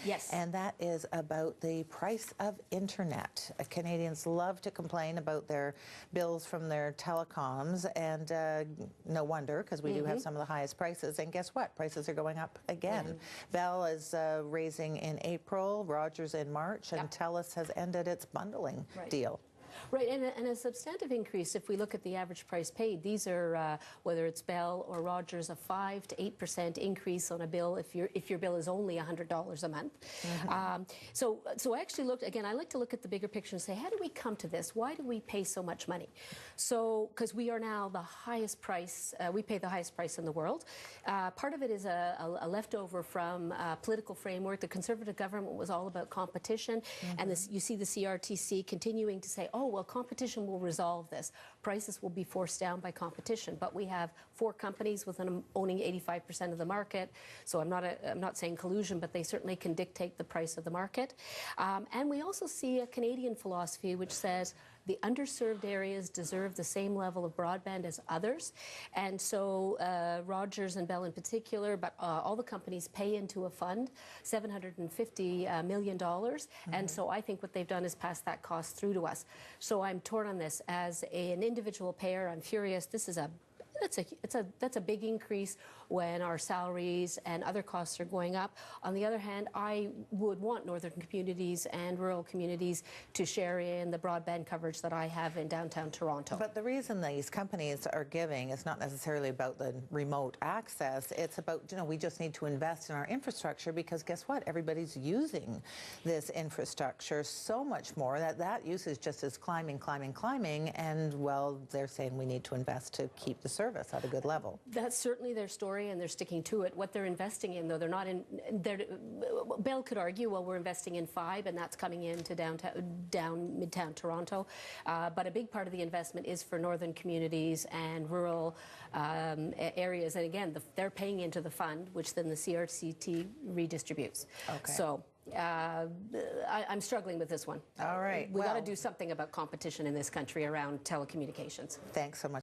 Yes. And that is about the price of internet. Canadians love to complain about their bills from their telecoms, and no wonder, because we do have some of the highest prices. And guess what? Prices are going up again. Bell is raising in April, Rogers in March, and TELUS has ended its bundling deal. Right, and a substantive increase if we look at the average price paid. These are, whether it's Bell or Rogers, a 5 to 8% increase on a bill if your bill is only $100 a month. So I actually looked, again, I like to look at the bigger picture and say, how do we come to this? Why do we pay so much money? So, because we are now the highest price, we pay the highest price in the world. Part of it is a leftover from political framework. The Conservative government was all about competition, and you see the CRTC continuing to say, oh, well, competition will resolve this. Prices will be forced down by competition. But we have 4 companies with them owning 85% of the market. So I'm not saying collusion, but they certainly can dictate the price of the market. And we also see a Canadian philosophy which says the underserved areas deserve the same level of broadband as others. And so Rogers and Bell in particular, but all the companies pay into a fund, $750 million. And so I think what they've done is pass that cost through to us. So I'm torn on this. As an individual payer, I'm furious. This is that's a big increase when our salaries and other costs are going up. On the other hand, I would want northern communities and rural communities to share in the broadband coverage that I have in downtown Toronto. But the reason these companies are giving is not necessarily about the remote access. It's about, we just need to invest in our infrastructure, because guess what? Everybody's using this infrastructure so much more that usage just is climbing, and, well, they're saying we need to invest to keep the service at a good level. That's certainly their story, and they're sticking to it. What they're investing in, though, they're not in. Bell could argue, well, we're investing in 5, and that's coming into midtown Toronto. But a big part of the investment is for northern communities and rural areas. And again, they're paying into the fund, which then the CRTC redistributes. Okay. So I'm struggling with this one. All right. We got to do something about competition in this country around telecommunications. Thanks so much.